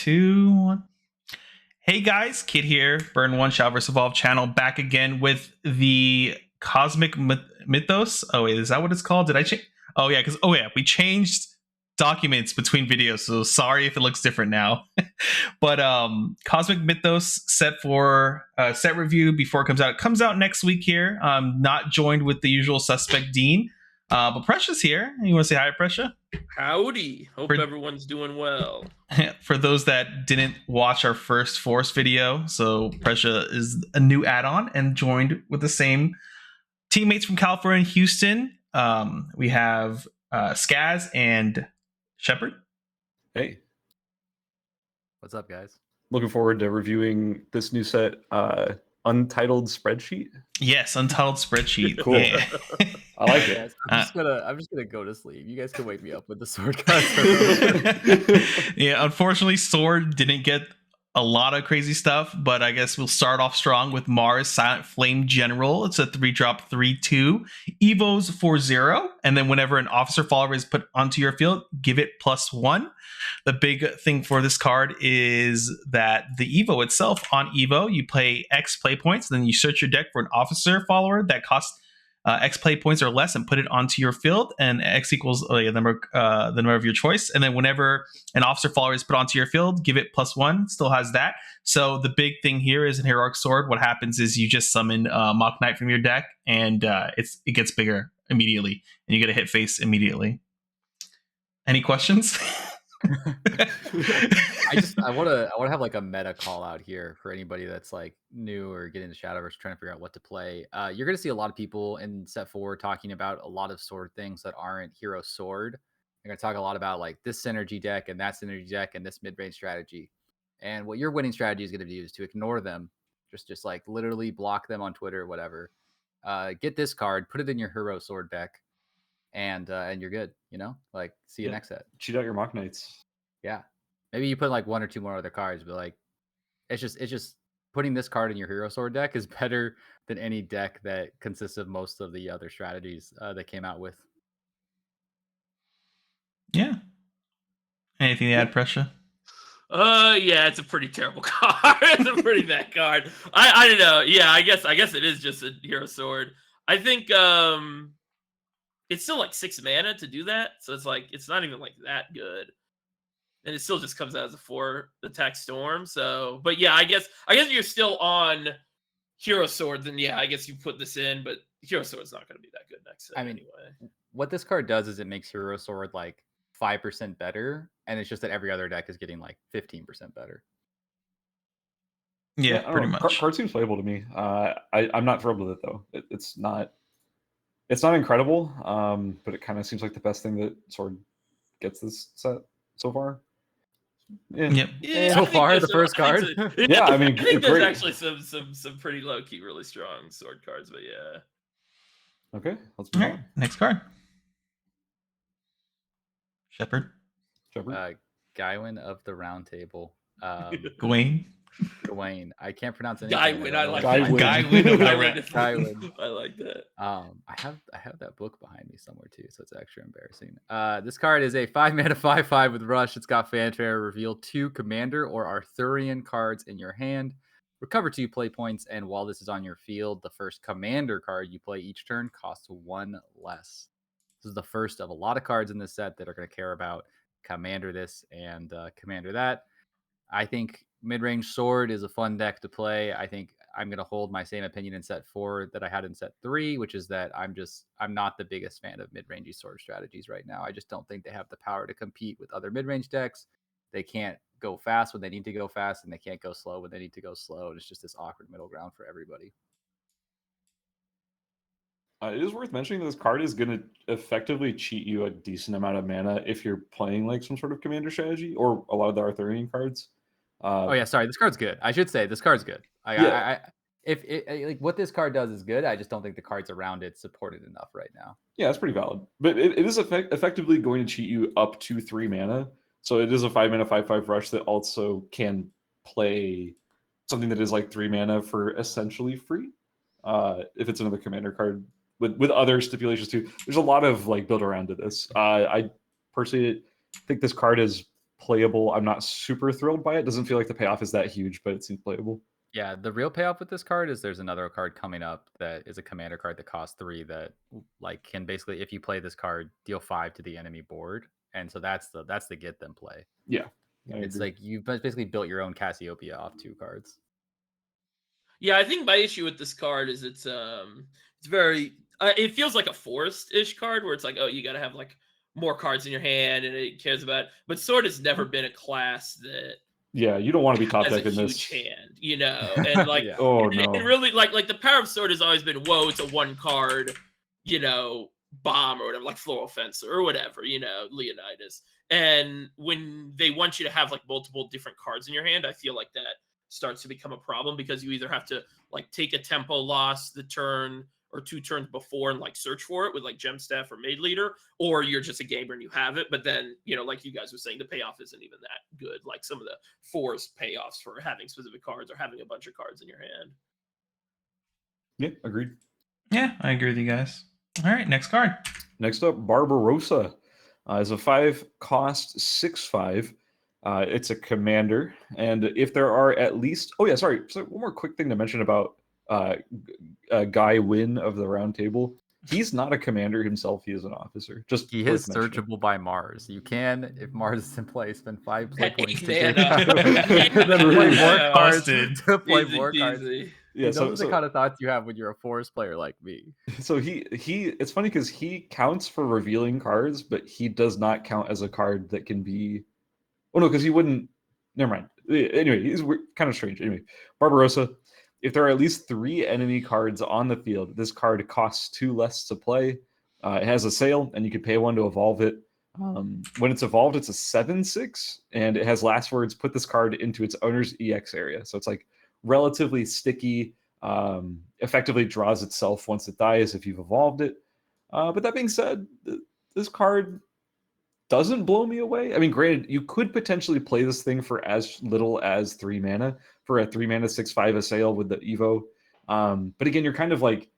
2, 1. Hey guys, Kid here, Burn One Shadowverse Evolved channel, back again with the Cosmic Mythos. Oh wait, is that what it's called? Did I change? Oh yeah, we changed documents between videos, so sorry if it looks different now. But Cosmic Mythos set for set review before it comes out. It comes out next week here. Not joined with the usual suspect Dean, but Precia's here. You want to say hi, Precia? Howdy. Hope everyone's doing well. For those that didn't watch our first Force video, so Precia is a new add-on and joined with the same teammates from California and Houston. We have Skaz and Shepard. Hey. What's up, guys? Looking forward to reviewing this new set, Untitled Spreadsheet. Yes, Untitled Spreadsheet. Cool. Yeah. I like it. Guys, I'm just gonna go to sleep. You guys can wake me up with the sword cards. Yeah, unfortunately, Sword didn't get a lot of crazy stuff, but I guess we'll start off strong with Mars Silent Flame General. It's a 3-drop 3/2. Evo's 4/0, and then whenever an officer follower is put onto your field, give it +1. The big thing for this card is that the Evo itself, on Evo, you play X play points, then you search your deck for an officer follower that costs X play points or less and put it onto your field, and X equals the number of your choice. And then whenever an officer follower is put onto your field, give it +1. Still has that. So the big thing here is in Heroic Sword, what happens is you just summon Mock Knight from your deck, and it gets bigger immediately, and you get a hit face immediately. Any questions? I want to have like a meta call out here for anybody that's like new or getting into Shadowverse trying to figure out what to play. You're going to see a lot of people in set 4 talking about a lot of sword things that aren't hero sword. They're going to talk a lot about like this synergy deck and that synergy deck and this mid-range strategy. And what your winning strategy is going to do is to ignore them, just like literally block them on Twitter or whatever. Get this card, put it in your hero sword deck, and you're good. You know, like see you next set. Cheat out your Mock Knights. Yeah, maybe you put like 1 or 2 more other cards, but like it's just putting this card in your hero sword deck is better than any deck that consists of most of the other strategies that came out with. Yeah. Anything to add, Precia? Yeah, it's a pretty terrible card. It's a pretty bad card. I don't know. Yeah, I guess it is just a hero sword. I think it's still like 6 mana to do that, so it's like it's not even like that good. And it still just comes out as a 4 attack storm. So, but yeah, I guess you're still on hero sword. Then yeah, I guess you put this in, but hero sword's not going to be that good next set anyway. What this card does is it makes hero sword like 5% better, and it's just that every other deck is getting like 15% better. Yeah, pretty much. Card seems playable to me. I'm not thrilled with it though. It's not incredible, but it kind of seems like the best thing that Sword gets this set so far. Yeah. So far, the first card. Yeah, I mean, I think there's actually some pretty low key, really strong sword cards, but yeah. Okay, let's move on. Next card. Shepard. Gawain of the Round Table. Gawain. I can't pronounce anything. Gawain, I like Gawain. Gawain. I like that. I have that book behind me somewhere too, so it's extra embarrassing. This card is a 5-mana 5/5 with Rush. It's got Fanfare. Reveal 2 Commander or Arthurian cards in your hand. Recover 2 play points, and while this is on your field, the first Commander card you play each turn costs 1 less. This is the first of a lot of cards in this set that are going to care about Commander this and Commander that. I think mid-range sword is a fun deck to play. I think I'm going to hold my same opinion in set 4 that I had in set 3, which is that I'm not the biggest fan of mid-range sword strategies right now. I just don't think they have the power to compete with other mid-range decks. They can't go fast when they need to go fast, and they can't go slow when they need to go slow. And it's just this awkward middle ground for everybody. It is worth mentioning that this card is going to effectively cheat you a decent amount of mana if you're playing like some sort of commander strategy or a lot of the Arthurian cards. Oh yeah, sorry. This card's good. I should say this card's good. If what this card does is good, I just don't think the cards around it support it enough right now. Yeah, that's pretty valid. But it is effectively going to cheat you up to 3 mana. So it is a 5-mana 5/5 rush that also can play something that is like 3 mana for essentially free. If it's another commander card with other stipulations too. There's a lot of like build around to this. I personally think this card is playable. I'm not super thrilled by it. Doesn't feel like the payoff is that huge, but it seems playable. Yeah, the real payoff with this card is there's another card coming up that is a commander card that costs 3 that like can basically, if you play this card, deal 5 to the enemy board. And so that's the get them play. Yeah. It's like you've basically built your own Cassiopeia off 2 cards. Yeah, I think my issue with this card is it's very it feels like a forest-ish card where it's like, oh, you got to have like more cards in your hand and it cares about. But Sword has never been a class that Yeah, you don't want to be top has a deck in huge this. hand, you know, and like Yeah. Oh and, no. and really like the power of Sword has always been, whoa, it's a 1 card, you know, bomb or whatever, like Floral Fencer or whatever, you know, Leonidas. And when they want you to have like multiple different cards in your hand, I feel like that starts to become a problem because you either have to like take a tempo loss the turn or 2 turns before and like search for it with like Gem Staff or Maid Leader, or you're just a gamer and you have it. But then, you know, like you guys were saying, the payoff isn't even that good. Like some of the forced payoffs for having specific cards or having a bunch of cards in your hand. Yeah, agreed. Yeah, I agree with you guys. All right, next card. Next up, Barbarossa is a 5 cost 6/5. It's a commander, and if there are at least, oh yeah, sorry. So one more quick thing to mention about Guy Wynn of the Round Table. He's not a commander himself. He is an officer. Just He worth is mentioning. searchable by Mars. You can, if Mars is in play, spend 5 play Hey, points to man, get out of it. And then play more yeah. cards Busted. to play Easy more cards. peasy. Yeah, Those are the kind of thoughts you have when you're a forest player like me. So he it's funny because he counts for revealing cards, but he does not count as a card that can be. Oh no, because he wouldn't. Never mind. Anyway, he's kind of strange. Anyway, Barbarossa. If there are at least 3 enemy cards on the field, this card costs 2 less to play. It has a sale, and you can pay 1 to evolve it. When it's evolved, it's a 7/6, and it has last words. Put this card into its owner's EX area. So it's like relatively sticky. Effectively draws itself once it dies if you've evolved it. But that being said, this card doesn't blow me away. I mean, granted, you could potentially play this thing for as little as 3 mana for a 3 mana 6/5 assail with the Evo. But again, you're kind of like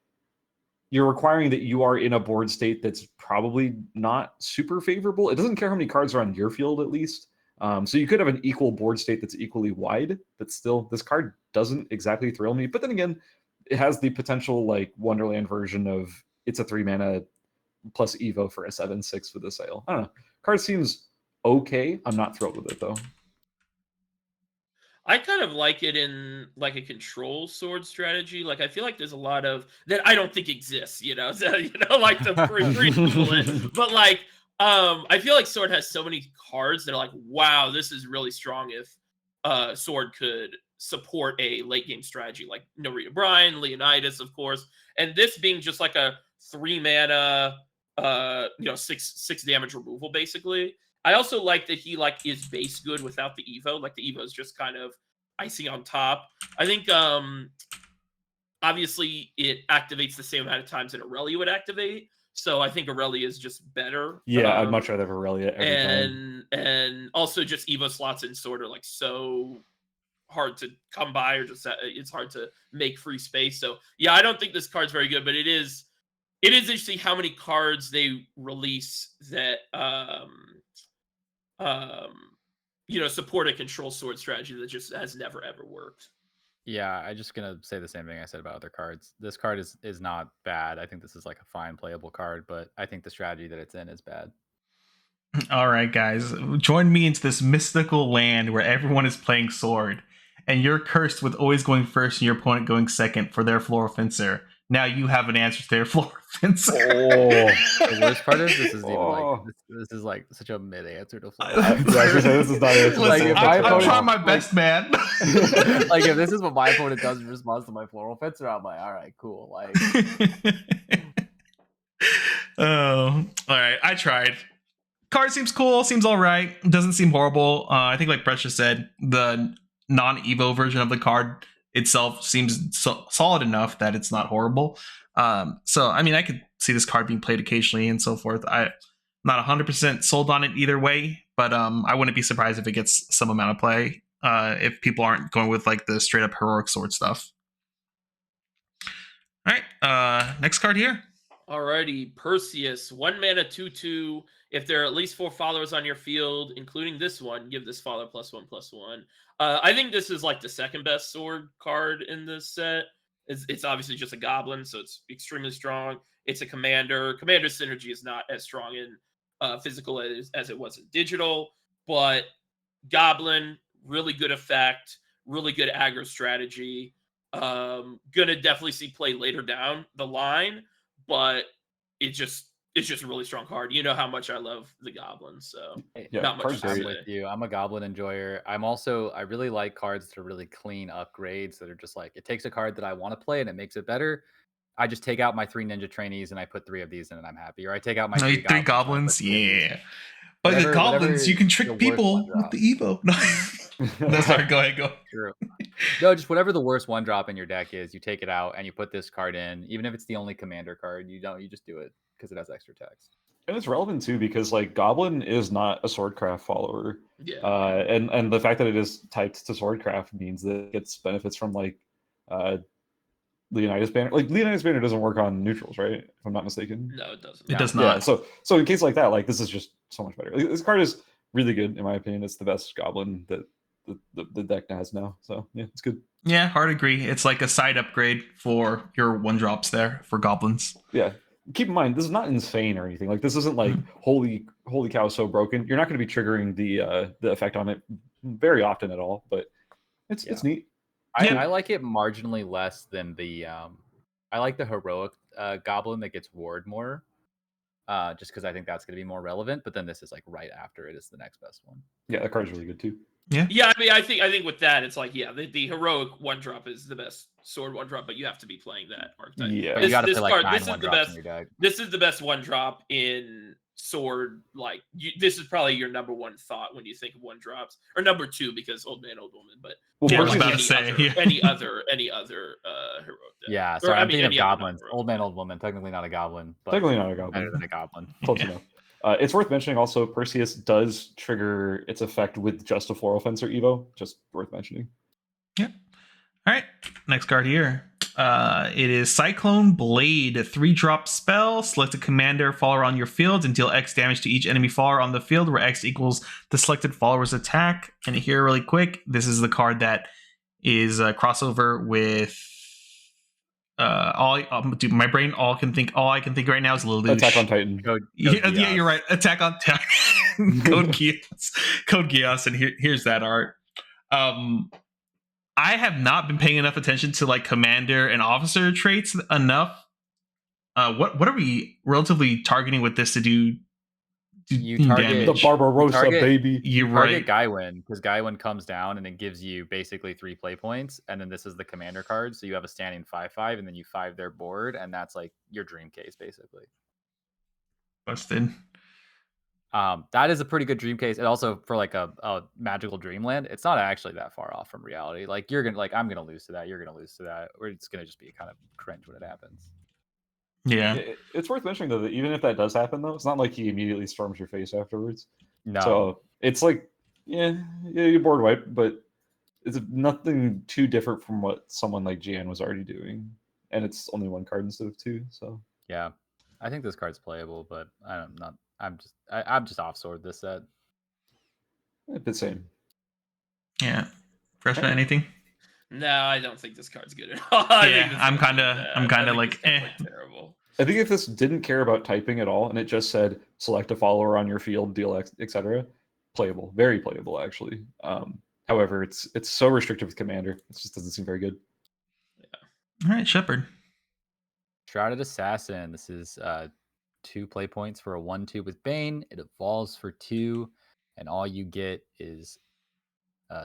you're requiring that you are in a board state that's probably not super favorable. It doesn't care how many cards are on your field, at least. So you could have an equal board state that's equally wide, but still, this card doesn't exactly thrill me. But then again, it has the potential like Wonderland version of it's a 3 mana plus Evo for a 7/6 with a sale. I don't know. Card seems okay. I'm not thrilled with it though. I kind of like it in like a control sword strategy. Like I feel like there's a lot of that I don't think exists, you know. So, you know, like to pre-people it. But like I feel like Sword has so many cards that are like, wow, this is really strong if Sword could support a late game strategy like Narita Brine, Leonidas, of course. And this being just like a 3 mana you know, six damage removal basically. I also like that he like is base good without the Evo. Like the Evo is just kind of icing on top. I think obviously it activates the same amount of times that Aurelia would activate. So I think Aurelia is just better. Yeah, I'd much rather have Aurelia every time. And also just Evo slots in Sword are like so hard to come by, or just it's hard to make free space. So yeah, I don't think this card's very good, but it is interesting how many cards they release that you know, support a control sword strategy that just has never ever worked. Yeah, I'm just gonna say the same thing I said about other cards. This card is not bad. I think this is like a fine playable card, but I think the strategy that it's in is bad. All right, guys, join me into this mystical land where everyone is playing Sword, and you're cursed with always going first and your opponent going second for their Floral Fencer. Now you have an answer to their Floral Fencer. Oh, The worst part is this is even Oh. like this is like such a mid answer to I- Floral Fencer. Yeah, I was gonna say, this is not an answer. Like, Listen, if my I'm opponent- trying my like- best, man. Like if this is what my opponent does in response to my Floral Fencer, I'm like, all right, cool. Like Oh, all right. I tried. Card seems cool. Seems all right. Doesn't seem horrible. I think, like Precious said, the non-Evo version of the card itself seems solid enough that it's not horrible. So, I mean, I could see this card being played occasionally and so forth. I'm not 100% sold on it either way, but I wouldn't be surprised if it gets some amount of play if people aren't going with like the straight up heroic sword stuff. All right. Next card here. Alrighty, Perseus, 1 mana 2/2. If there are at least 4 followers on your field, including this one, give this follower +1/+1. I think this is like the second best sword card in this set. It's obviously just a goblin, so it's extremely strong. It's a commander. Commander synergy is not as strong in physical as it was in digital, but goblin, really good effect, really good aggro strategy. Gonna definitely see play later down the line, but it's just a really strong card. You know how much I love the goblin, so Yeah, not much card's to I'm great. say. with you. I'm a goblin enjoyer. I really like cards that are really clean upgrades that are just like it takes a card that I want to play and it makes it better. I just take out my 3 ninja trainees and I put 3 of these in and I'm happy. Or I take out my 3 Three goblins. And I put goblins, 3 of these in. yeah. But the goblins, you can the trick worst one people with drop. the Evo. No, sorry, go ahead, go. True. No, just whatever the worst one drop in your deck is, you take it out and you put this card in. Even if it's the only commander card, you just do it because it has extra text. And it's relevant too because like Goblin is not a Swordcraft follower. Yeah. And the fact that it is typed to Swordcraft means that it gets benefits from like Leonidas Banner. Like Leonidas Banner doesn't work on neutrals, right? If I'm not mistaken. No, it doesn't. It does Yeah. not. So in case like that, like this is just so much better. Like, this card is really good in my opinion. It's the best Goblin that the deck has now. So yeah, it's good. Yeah, hard agree. It's like a side upgrade for your 1-drops there for goblins. Yeah. Keep in mind, this is not insane or anything. Like this isn't like holy cow, so broken. You're not going to be triggering the effect on it very often at all, but it's neat. I like it marginally less than the I like the heroic goblin that gets ward more. Just because I think that's going to be more relevant, but then this is like right after it is the next best one. Yeah, that card's really good too. Yeah. Yeah, I mean, I think with that, it's like, the heroic 1-drop is the best sword 1-drop, but you have to be playing that archetype. Yeah. But you got to play like 9 this is the 1-drops best. in your deck. This is the best 1-drop in sword. Like, this is probably your number 1 thought when you think of 1-drops, or number 2 because old man, old woman. But Well, Yeah, I was Percy's about to say, any other heroic deck. Yeah, Or, sorry, I'm thinking of any other goblins. non-heroic Old man, deck. old woman. Technically not a goblin, but technically not a better Goblin. than a goblin. Close enough. It's worth mentioning also, Perseus does trigger its effect with just a Floral Fencer Evo. Just worth mentioning. All right, next card here. It is Cyclone Blade, a 3-drop spell. Select a commander follower on your field and deal X damage to each enemy follower on the field, where X equals the selected follower's attack. And here, really quick, this is the card that is a crossover with dude, my brain all I can think right now is Lelouch. Attack on Titan. Yeah, you're right. Attack on Titan. Code Geass, and here's that art. I have not been paying enough attention to like commander and officer traits enough. What are we relatively targeting with this to do? You target damage? The Barbarossa, baby. You're Target right. Gaiwen, because Gaiwen comes down and it gives you basically 3 play points, and then this is the commander card, so you have a standing 5/5, and then you 5 their board, and that's like your dream case basically. Busted. That is a pretty good dream case, and also for like a magical dreamland, it's not actually that far off from reality. Like I'm gonna lose to that, you're gonna lose to that, or it's gonna just be kind of cringe when it happens. Yeah. It's worth mentioning though that even if that does happen though, it's not like he immediately storms your face afterwards. No, So it's like, you board wipe, but it's nothing too different from what someone like Jan was already doing, and it's only 1 card instead of 2. So yeah, I think this card's playable, but I'm just off sword this set. a bit same. Yeah. Freshman, anything? No, I don't think this card's good at all. I'm kinda like, terrible. I think if this didn't care about typing at all and it just said select a follower on your field, deal X, etc., playable, very playable actually. However, it's so restrictive with commander, it just doesn't seem very good. All right, Shepard. Shrouded Assassin. This is 2 play points for a 1/2 with Bane. It evolves for 2, and all you get is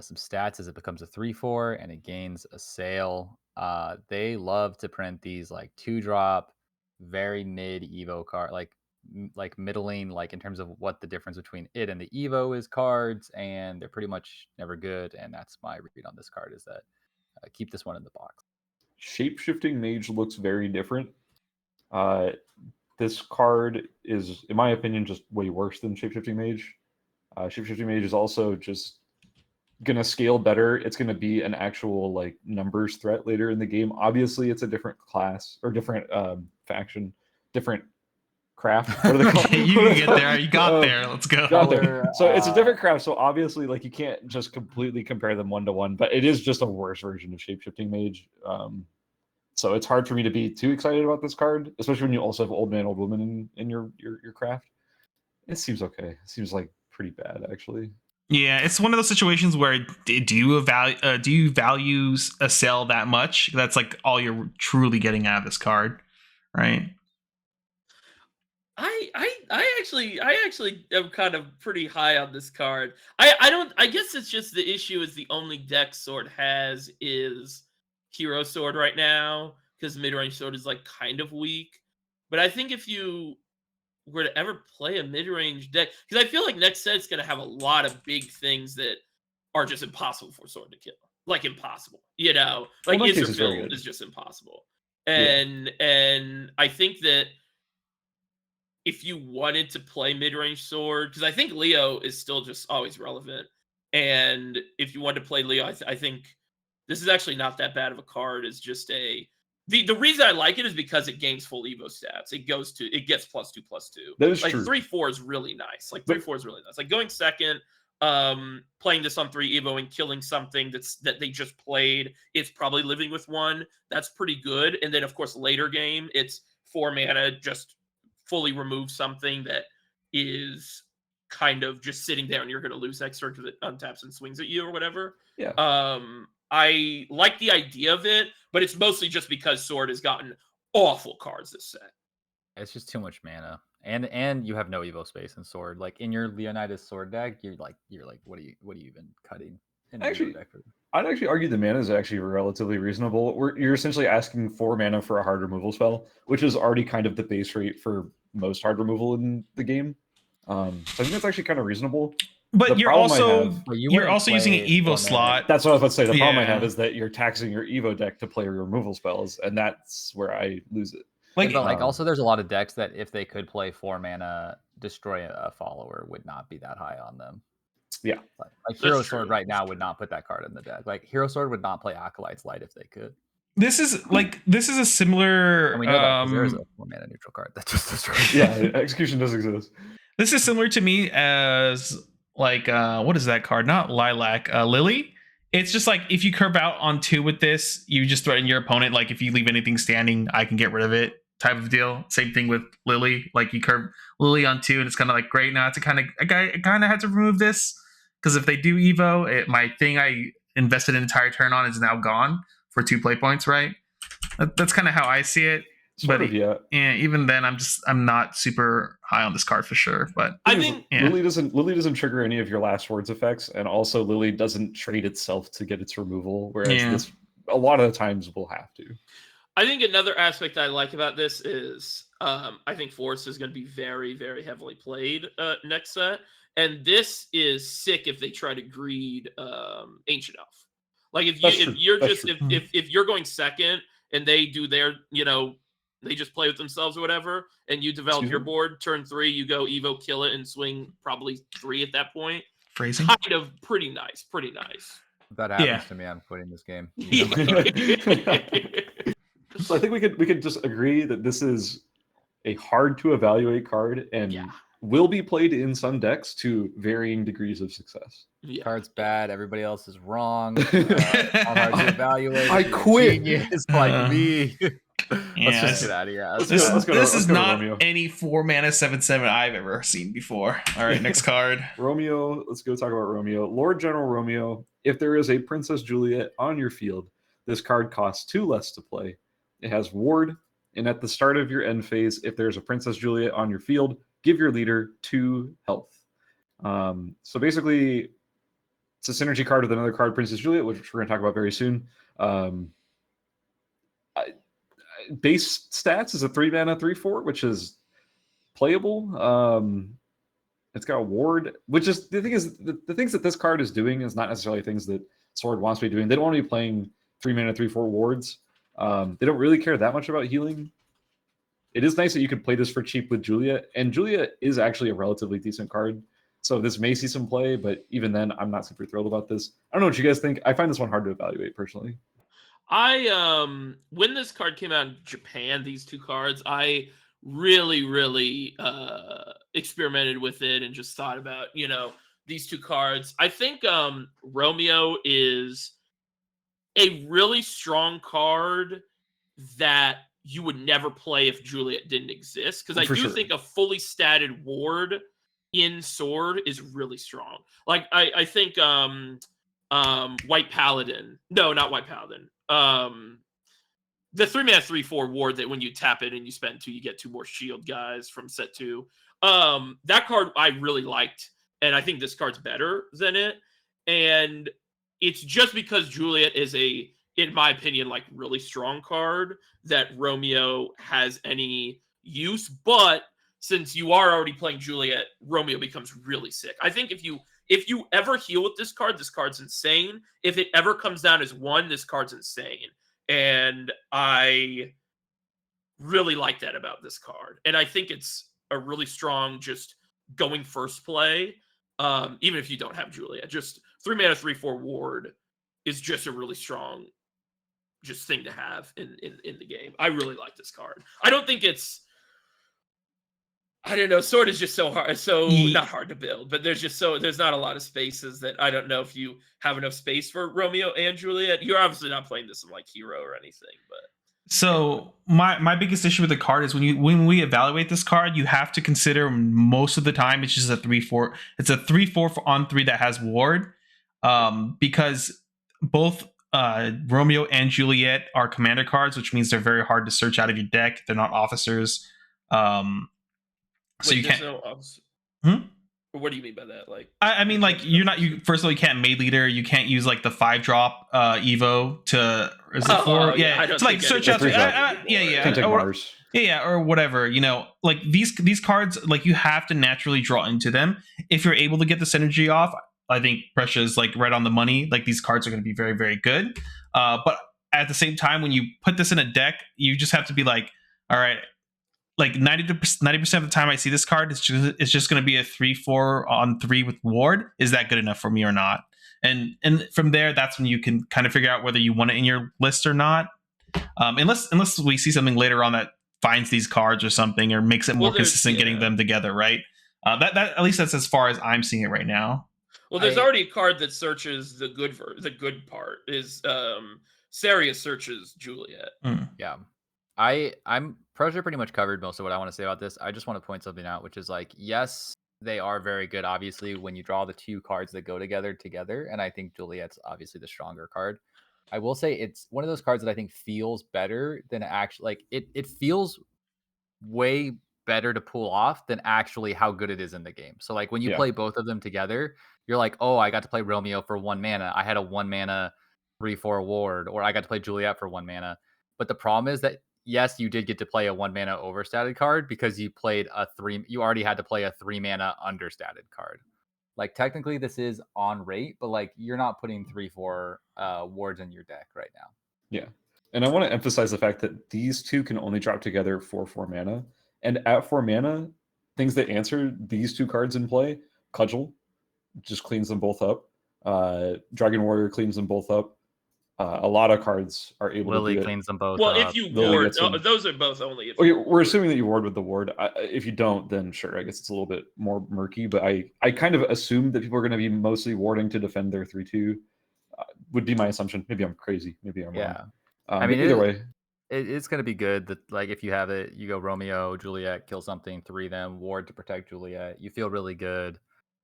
some stats as it becomes a 3/4, and it gains a sail. They love to print these like 2-drop, very mid Evo card, like middling, like in terms of what the difference between it and the Evo is cards, and they're pretty much never good. And that's my read on this card, is that keep this one in the box. Shapeshifting Mage looks very different. This card is, in my opinion, just way worse than Shapeshifting Mage. Shapeshifting Mage is also just gonna scale better. It's gonna be an actual like numbers threat later in the game. Obviously, it's a different class or different faction, different craft. What are they called? You can get there. You got there. Let's go. Got there. Color, So it's a different craft. So obviously, like you can't just completely compare them 1-to-1, but it is just a worse version of Shapeshifting Mage. So it's hard for me to be too excited about this card, especially when you also have Old Man, Old Woman in your craft. It seems okay. It seems like pretty bad actually. Yeah, it's one of those situations where do you value a sell that much? That's like all you're truly getting out of this card, right? I actually am kind of pretty high on this card. I guess it's just the issue is the only deck Sword has is Hero Sword right now, because mid-range Sword is like kind of weak. But I think if you were to ever play a mid-range deck, because I feel like next set's gonna have a lot of big things that are just impossible for Sword to kill. Like impossible. You know? Like Well, Mythos is very Israfil good. is just impossible. And I think that if you wanted to play mid-range Sword, because I think Leo is still just always relevant, and if you wanted to play Leo, I think this is actually not that bad of a card. It's just the reason I like it is because it gains full Evo stats. It gets +2/+2. That is like true. 3/4 is really nice. Like 3/4 is really nice. Like going second, playing this on 3 Evo and killing something that they just played. It's probably living with 1. That's pretty good. And then of course later game, it's 4 mana, just fully remove something that is kind of just sitting there and you're going to lose extra because it untaps and swings at you or whatever. Yeah. I like the idea of it, but it's mostly just because Sword has gotten awful cards this set. It's just too much mana, and you have no Evo space in Sword. Like in your Leonidas Sword deck, you're like, what are you even cutting? In an Evo Actually, deck for? I'd actually argue the mana is actually relatively reasonable. You're essentially asking 4 mana for a hard removal spell, which is already kind of the base rate for most hard removal in the game. So I think that's actually kind of reasonable. But The you're problem I also have- But you you're wouldn't also using an play Evo 4 mana. slot. That's what I was about to say. The problem I have Yeah. is that you're taxing your Evo deck to play your removal spells, and that's where I lose it. Like, But like Um, also, there's a lot of decks that if they could play 4 mana, destroy a follower would not be that high on them. Yeah. Like Hero That's Sword true. right now would not put that card in the deck. Like Hero Sword would not play Acolyte's Light if they could. this is a similar. And we know that 'cause there is a 4 mana neutral card that just destroys. Yeah, execution does exist. This is similar to me as like what is that card? Not Lilac, Lily. It's just like if you curve out on 2 with this, you just threaten your opponent. Like if you leave anything standing, I can get rid of it. Type of deal. Same thing with Lily. Like you curve Lily on 2, and it's kind of like great. Now it's I kind of had to remove this because if they do Evo, my thing I invested an entire turn on is now gone for 2 play points. Right. That's kind of how I see it. Sort But of, yeah. even then, I'm not super high on this card for sure. But I think yeah. Lily doesn't trigger any of your last words effects, and also Lily doesn't trade itself to get its removal, whereas Yeah. this a lot of the times will have to. I think another aspect I like about this is I think Force is going to be very, very heavily played next set. And this is sick if they try to greed Ancient Elf. Like if you're going second and they do their, they just play with themselves or whatever, and you develop Excuse your me? board, turn 3, you go Evo, kill it, and swing probably 3 at that point. Phrasing. Kind of pretty nice. If that happens Yeah. to me, I'm quitting this game. So I think we could just agree that this is a hard to evaluate card and Yeah. will be played in some decks to varying degrees of success. Yeah. Card's bad. Everybody else is wrong. Not hard to evaluate. I You're a quit. Genius like me. Let's just Yeah. get out of here. Let's This, go- let's go to- this let's is go to not Romeo. any 4 mana 7/7 I've ever seen before. All right, next card. Romeo, let's go talk about Romeo. Lord General Romeo, if there is a Princess Juliet on your field, this card costs 2 less to play. It has Ward, and at the start of your end phase, if there's a Princess Juliet on your field, give your leader 2 health. So basically, it's a synergy card with another card, Princess Juliet, which we're going to talk about very soon. Base stats is a 3 mana 3/4, which is playable. It's got a Ward, which is the thing is the things that this card is doing is not necessarily things that Sword wants to be doing. They don't want to be playing 3 mana 3/4 wards. They don't really care that much about healing. It is nice that you could play this for cheap with Juliet, and Juliet is actually a relatively decent card. So this may see some play, but even then, I'm not super thrilled about this. I don't know what you guys think. I find this one hard to evaluate when this card came out in Japan, these 2 cards, I really experimented with it and just thought about, these two cards. I think Romeo is a really strong card that you would never play if Juliet didn't exist. Because I For do sure. think a fully statted ward in Sword is really strong. Like I think White Paladin. No, not White Paladin. The 3-mana 3/4 ward that when you tap it and you spend 2, you get 2 more shield guys from set 2. That card I really liked, and I think this card's better than it. And it's just because Juliet is in my opinion, like really strong card that Romeo has any use. But since you are already playing Juliet, Romeo becomes really sick. I think if you ever heal with this card's insane. If it ever comes down as 1, this card's insane. And I really like that about this card. And I think it's a really strong just going first play. Even if you don't have Juliet. Just 3-mana 3/4 ward is just a really strong just thing to have in the game. I really like this card. I don't think it's I don't know. Sword is just so hard. Not hard to build, but there's not a lot of spaces that I don't know if you have enough space for Romeo and Juliet. You're obviously not playing this in like Hero or anything, but So my biggest issue with the card is when we evaluate this card, you have to consider most of the time it's just a 3/4. It's a 3/4 on 3 that has ward, because both Romeo and Juliet are commander cards, which means they're very hard to search out of your deck. They're not officers. So wait, you can't. What do you mean by that? Like, I mean, like first of all, you can't made leader. You can't use like the 5-drop Evo to. Is it 4? Yeah. To like search out. Can't take Mars. Yeah, or whatever. Like these cards, like you have to naturally draw into them. If you're able to get the synergy off, I think Pressure is like right on the money. Like these cards are going to be very, very good. But at the same time, when you put this in a deck, you just have to be like, all right. Like 90% of the time I see this card, it's just going to be a 3/4 on 3 with ward. Is that good enough for me or not? And from there, that's when you can kind of figure out whether you want it in your list or not. Unless we see something later on that finds these cards or something or makes it more consistent getting them together, right? That at least that's as far as I'm seeing it right now. Well, there's already a card that searches the good part is Saria searches Juliet. Yeah. I'm Pressure pretty much covered most of what I want to say about this. I just want to point something out, which is like, yes, they are very good, obviously, when you draw the 2 cards that go together. And I think Juliet's obviously the stronger card. I will say it's one of those cards that I think feels better than actually, like, it feels way better to pull off than actually how good it is in the game. So like when you play both of them together, you're like, oh, I got to play Romeo for 1 mana. I had a 1 mana 3/4 ward, or I got to play Juliet for 1 mana. But the problem is that yes, you did get to play a 1 mana overstated card because you played you already had to play a 3 mana understated card. Like technically this is on rate, but like you're not putting 3/4 wards in your deck right now. Yeah. And I want to emphasize the fact that these two can only drop together for 4 mana. And at 4 mana, things that answer these 2 cards in play, Cudgel just cleans them both up. Dragon Warrior cleans them both up. A lot of cards are able Lily to do cleans them both well, up. if you ward, those are both only if okay, we're assuming that you ward with the ward. If you don't, then sure, I guess it's a little bit more murky, but I kind of assume that people are going to be mostly warding to defend their 3/2. Would be my assumption. Maybe I'm crazy. Maybe I'm wrong. I mean, either way. It's going to be good that, like, if you have it, you go Romeo, Juliet, kill something, 3 them, ward to protect Juliet. You feel really good.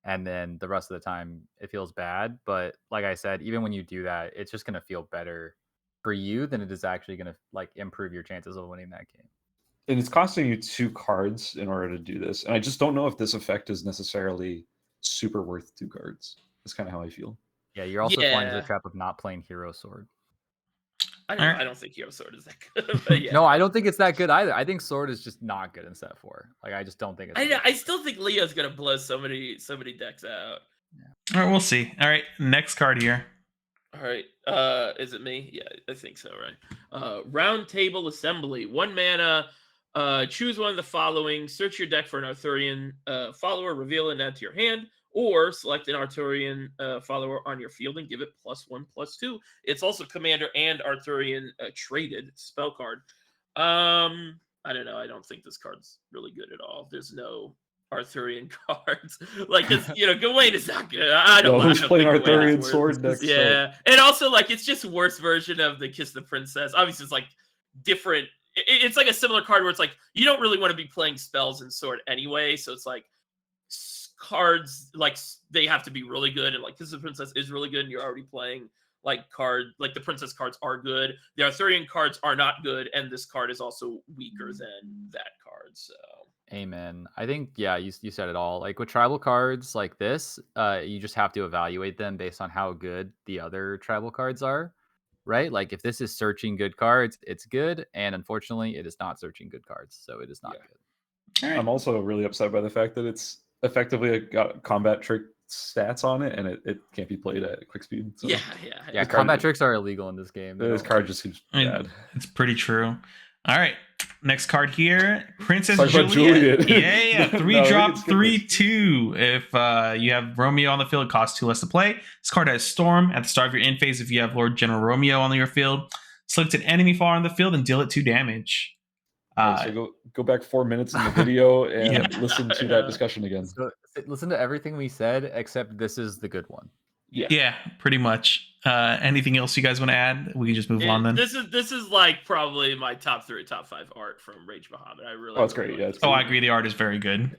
And then the rest of the time, it feels bad. But like I said, even when you do that, it's just going to feel better for you than it is actually going to like improve your chances of winning that game. And it's costing you 2 cards in order to do this. And I just don't know if this effect is necessarily super worth 2 cards. That's kind of how I feel. Yeah, you're also falling into the trap of not playing Hero Sword. I don't think Hero Sword is that good. But yeah. No, I don't think it's that good either. I think Sword is just not good in set 4. Like, I just don't think it's I still think Leo's gonna blow so many decks out. All right, we'll see. All right, next card here. All right, is it me? Yeah, I think so. Right. Round Table Assembly. 1 mana. Choose one of the following. Search your deck for an Arthurian follower. Reveal it, add to your hand. Or select an Arthurian follower on your field and give it +1/+2. It's also Commander and Arthurian traded spell card. I don't know. I don't think this card's really good at all. There's no Arthurian cards. Like, it's, Gawain is not good. I don't. Who's I don't playing think Gawain Arthurian is worth- sword next? Yeah, and also like it's just worse version of the Kiss the Princess. Obviously, it's like different. It's like a similar card where it's like you don't really want to be playing spells in sword anyway. So it's like cards like they have to be really good, and like Kiss the Princess is really good, and you're already playing like the princess cards are good. The Arthurian cards are not good, and this card is also weaker than that card. So. Amen. I think, yeah, you said it all. Like with tribal cards like this, you just have to evaluate them based on how good the other tribal cards are, right? Like if this is searching good cards, it's good, and unfortunately, it is not searching good cards, so it is not good. All right. I'm also really upset by the fact that it's effectively got combat trick stats on it, and it can't be played at quick speed. So Yeah. Yeah, This card- combat tricks are illegal in this game. They this don't- card just seems I mean, bad. it's pretty true. All right. Next card here, Princess Talk about Juliet. Juliet. Yeah, No, 3 we drop, can skip 3/2. If you have Romeo on the field, it costs 2 less to play. This card has Storm. At the start of your end phase, if you have Lord General Romeo on your field, select an enemy far on the field and deal it 2 damage. Alright, so go back 4 minutes in the video and Yeah. listen to that discussion again. So listen to everything we said, except this is the good one. Yeah, pretty much. Anything else you guys want to add? We can just move on then. This is like probably my top 3, top 5 art from Rage Bahamut. I really. Oh, it's really great. like Yeah, this. it's Oh, I agree. The art is very good.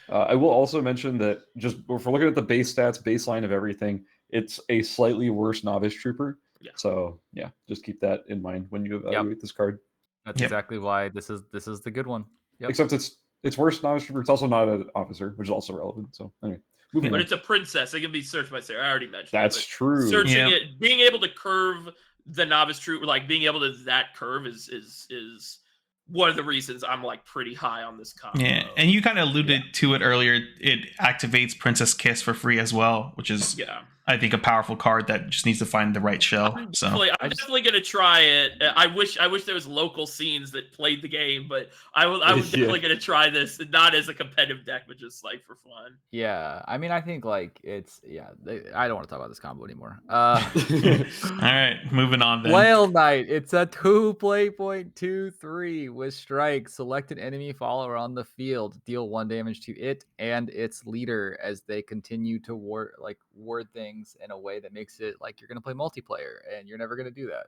I will also mention that just if we're looking at the base stats, baseline of everything, it's a slightly worse novice trooper. Yeah. So yeah, just keep that in mind when you evaluate this card. That's Yep. exactly why this is the good one. Yep. Except it's worse novice trooper. It's also not an officer, which is also relevant. So anyway, moving But on. it's a princess. It can be searched by Sarah. I already mentioned. That's that, but true. Searching Yeah. it, being able to curve the novice troop, like being able to that curve is one of the reasons I'm like pretty high on this combo. Yeah, and you kind of alluded to it earlier. It activates Princess Kiss for free as well, which is, yeah. I think, a powerful card that just needs to find the right shell. So I'm definitely gonna try it. I wish there was local scenes that played the game, but I was Yeah. definitely gonna try this, not as a competitive deck, but just like for fun. Yeah, I mean, I think like it's I don't want to talk about this combo anymore. all right, moving on then. Whale Knight. It's a 2 play.23 with strike. Select an enemy follower on the field. Deal 1 damage to it and its leader as they continue to word things in a way that makes it like you're gonna play multiplayer, and you're never gonna do that.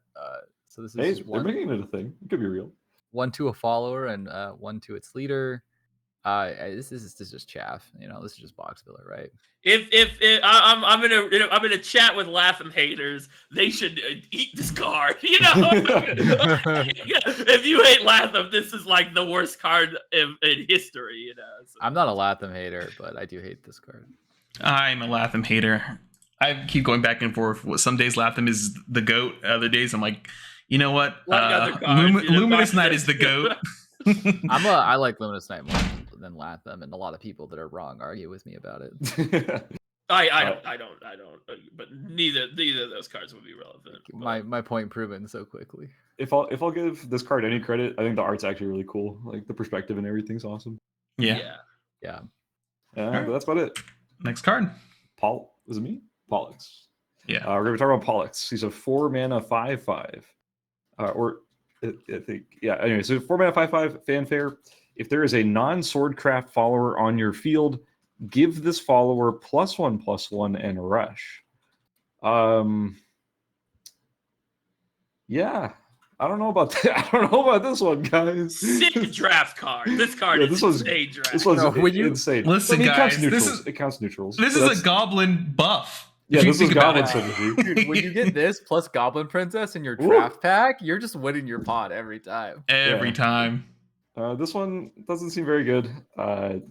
So this is Hey, just they're making it a thing. It could be real. 1 to a follower and 1 to its leader. This is just chaff. This is just box filler, right? If I'm gonna chat with Latham haters, they should eat this card. If you hate Latham, this is like the worst card in history. So. I'm not a Latham hater, but I do hate this card. I'm a Latham hater. I keep going back and forth. Some days Latham is the GOAT. Other days I'm like, you know what? Like other cards, Luminous Knight is the GOAT. I like Luminous Knight more than Latham, and a lot of people that are wrong argue with me about it. I don't. But neither of those cards would be relevant. My point proven so quickly. If I'll give this card any credit, I think the art's actually really cool. Like the perspective and everything's awesome. Yeah. Yeah. But that's about it. Next card. Paul, was it me? Pollux. Yeah. We're gonna be talking about Pollux. He's a 4-mana 5/5. Anyway, so 4-mana 5/5 fanfare. If there is a non-swordcraft follower on your field, give this follower +1/+1 and rush. Yeah. I don't know about that. I don't know about this one, guys. Sick draft card. This card is insane draft. This one's No, when you- insane. Listen, it counts guys, neutrals. It counts neutrals. This So is a that's- goblin buff. Yeah, if you this is think about goblin it. synergy. Dude, when you get this plus Goblin Princess in your Woo. draft pack, you're just winning your pot every time. Every Yeah. time. This one doesn't seem very good.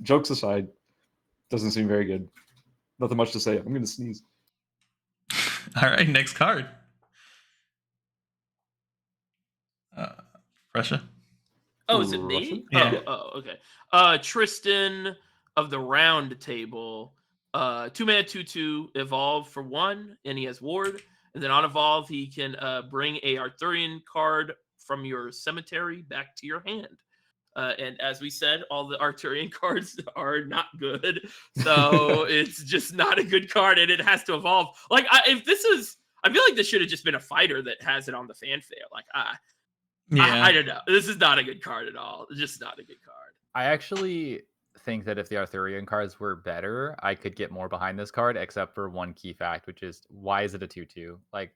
Jokes aside, doesn't seem very good. Nothing much to say. I'm going to sneeze. All right, next card. Russia. Oh, is it Russian? me? Yeah. Oh, okay. Tristan of the Round Table. 2-mana 2/2 evolve for 1, and he has ward. And then on evolve, he can bring a Arthurian card from your cemetery back to your hand. And as we said, all the Arthurian cards are not good, so it's just not a good card, and it has to evolve. Like, I feel like this should have just been a fighter that has it on the fanfare. Like, Yeah. I don't know. This is not a good card at all. It's just not a good card. I actually think that if the Arthurian cards were better, I could get more behind this card, except for one key fact, which is why is it a 2/2? Like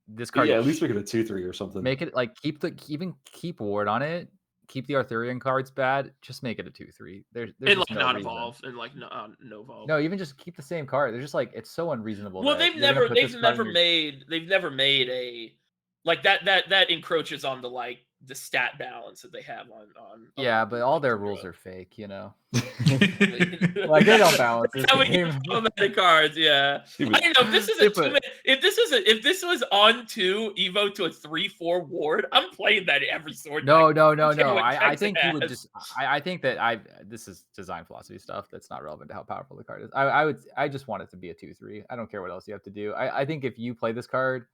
this card, Yeah, at least make it a 2/3 or something. make it like keep ward on it, keep the Arthurian cards bad, just make it a 2/3. There's And just like no not reason. evolve and like no evolve. No, even just keep the same card. They're just like it's so unreasonable. Well, that they've you're gonna never put this card in your- they've never made a like that encroaches on the like the stat balance that they have on Yeah, but all their Zero. rules are fake, you know. Like they don't balance this That's how we game. use automatic cards, yeah. Yeah, I but- don't know if this is They a put- if this was on 2 Evo to a 3/4 ward, I'm playing that every sword. No, deck. no, no, care no. what I decks think it you would has. just. I think that this is design philosophy stuff. That's not relevant to how powerful the card is. I just want it to be a 2/3. I don't care what else you have to do. I think if you play this card,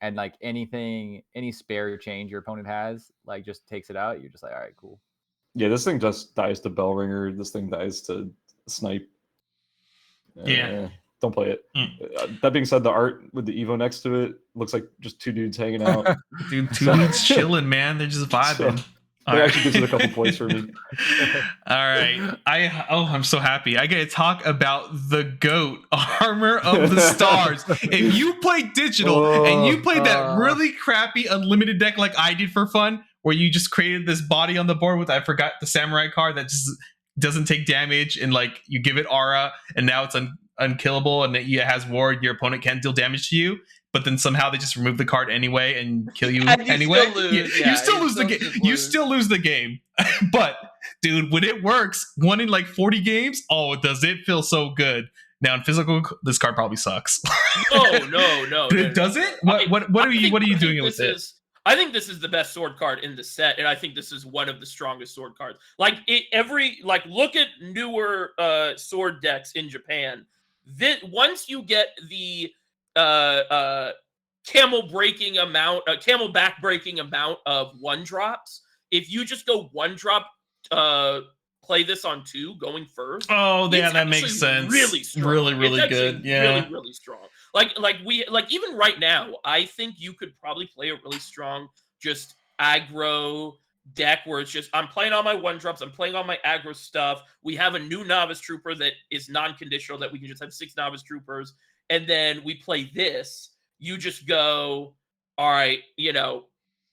and like any spare change your opponent has, like just takes it out, you're just like, all right, cool. Yeah, this thing just dies to Bellringer. This thing dies to Snipe. Yeah. Don't play it. Mm. That being said, the art with the Evo next to it looks like just two dudes hanging out. Dude, two dudes chilling, man. They're just vibing. All That right. actually gives it a couple points for me. All right. I'm so happy. I get to talk about the GOAT, Armor of the Stars. If you play digital and you play that really crappy unlimited deck like I did for fun, where you just created this body on the board with, I forgot the samurai card that just doesn't take damage, and like you give it aura and now it's unkillable and it has ward, your opponent can't deal damage to you. But then somehow they just remove the card anyway and kill you And you anyway. still lose, You yeah, still you lose the still game. just You lose. still lose the game. But dude, when it works, one in like 40 games, oh, does it feel so good? Now in physical, this card probably sucks. No. Does it? What are you doing with it? I think this is the best sword card in the set, and I think this is one of the strongest sword cards. Like look at newer sword decks in Japan. Once you get the camelback breaking amount of 1-drops, if you just go 1-drop, play this on 2 going first. Oh, yeah, it's that makes actually sense. Really strong. Really It's good. actually Yeah. really strong. Like even right now, I think you could probably play a really strong just aggro deck where it's just I'm playing all my 1-drops, I'm playing all my aggro stuff. We have a new novice trooper that is non-conditional that we can just have 6 novice troopers, and then we play this. You just go, all right,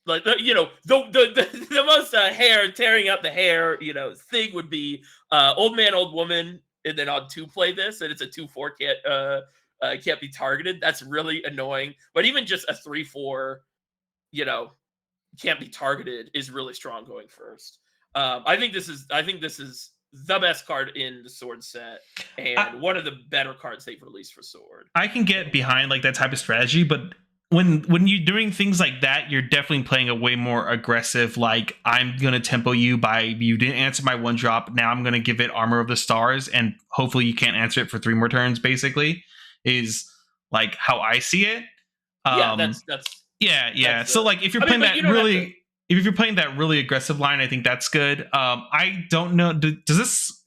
like the most hair tearing out the hair, thing would be old man, old woman, and then on 2 play this, and it's a 2/4 can't be targeted. That's really annoying. But even just a 3/4, can't be targeted is really strong going first. I think this is the best card in the sword set and one of the better cards they've released for sword. I can get behind like that type of strategy, but when you're doing things like that, you're definitely playing a way more aggressive, like I'm gonna tempo you by you didn't answer my 1-drop, now I'm gonna give it Armor of the Stars and hopefully you can't answer it for 3 more turns, basically, is like how I see it. That's So like if you're playing that really if you're playing that really aggressive line, I think that's good. I don't know, does this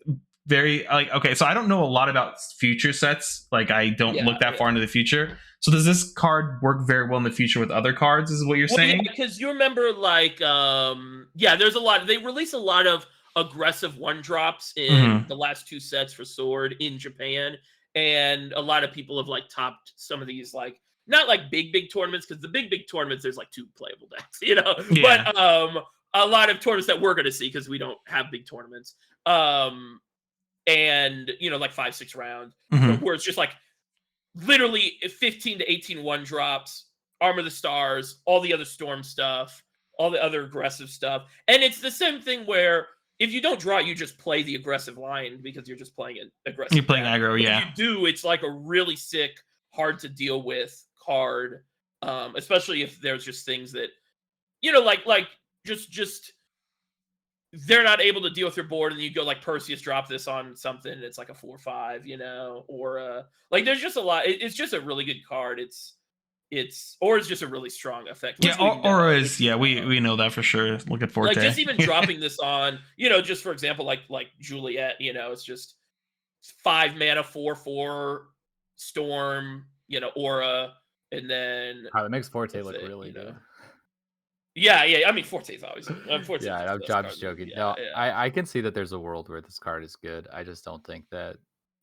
very like okay, so I don't know a lot about future sets, like I don't look that far into the future. So does this card work very well in the future with other cards, is what you're saying? Because you remember like there's a lot, they release a lot of aggressive 1-drops in the last 2 sets for sword in Japan, and a lot of people have like topped some of these, like not like big tournaments, because the big tournaments there's like 2 playable decks, but a lot of tournaments that we're going to see because we don't have big tournaments, and like 5-6 round where it's just like literally 15 to 18 1-drops, Armor of the Stars, all the other storm stuff, all the other aggressive stuff. And it's the same thing where if you don't draw, you just play the aggressive line because you're just playing an aggressive. You're playing aggro, but yeah. if you do, it's like a really sick, hard to deal with card, especially if there's just things that, like just they're not able to deal with your board, and you go like Perseus drop this on something, and it's like a 4/5, or like there's just a lot. It's just a really good card. It's just a really strong effect. Yeah, Aura is we know that for sure. Look at Forte. Like just even dropping this on, just for example, like Juliet, it's just 5 mana 4/4 storm, Aura, and then That makes Forte look really good. Yeah. I mean, Forte is always. Forte Yeah, is I'm the best card just in the joking. league. No, Yeah. I can see that there's a world where this card is good. I just don't think that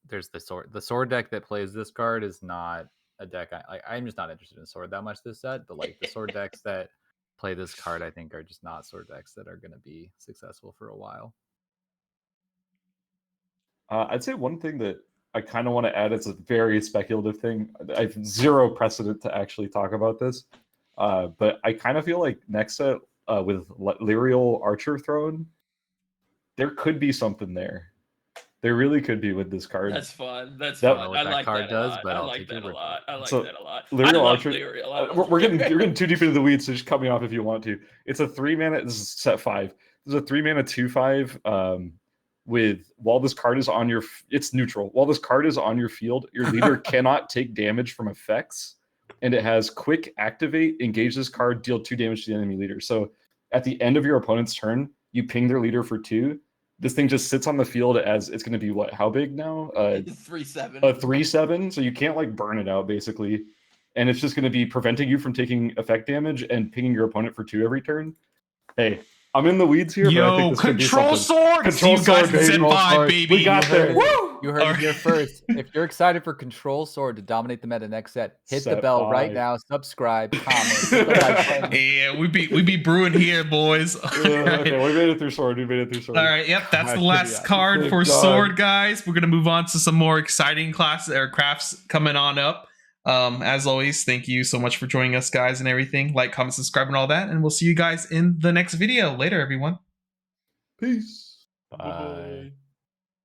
there's the sword deck that plays this card is not a deck. I'm just not interested in sword that much this set. But like the sword decks that play this card, I think are just not sword decks that are going to be successful for a while. I'd say one thing that I kind of want to add. It's a very speculative thing. I have zero precedent to actually talk about this, but I kind of feel like next set with Lyrial Archer Throne, there could be something there. There really could be with this card. That's fun. That's That- fun. what I that like card that does, a lot. but I I'll like take your that a word for lot. it. I like So, that a lot. I Lyrial love Archer. Lyrial. I love We're Lyrial. getting too deep into the weeds, so just cut me off if you want to. It's a 3-mana. This is set 5. This is a 3-mana 2/5. With while this card is on your, it's neutral. While this card is on your field, your leader cannot take damage from effects, and it has quick activate. Engage this card, deal 2 damage to the enemy leader. So at the end of your opponent's turn, you ping their leader for 2. This thing just sits on the field as it's going to be what? How big now? 3/7. A 3/7. So you can't like burn it out basically, and it's just going to be preventing you from taking effect damage and pinging your opponent for 2 every turn. Hey, I'm in the weeds here, but I think Yo, this could be control something. sword. Control You guys sword, baby. set Control 5, sword. baby. We got there. Woo! You heard it here Alright. first. If you're excited for Control Sword to dominate the meta next set, hit the Set bell right 5. now. Subscribe, comment, hit the like button. Yeah, we be brewing here, boys. Okay, we made it through sword. All right, yep, that's the God, last yeah. card Thank for God. sword, guys. We're gonna move on to some more exciting classes or crafts coming on up. As always, thank you so much for joining us, guys, and everything. Like, comment, subscribe, and all that. And we'll see you guys in the next video. Later, everyone. Peace. Bye.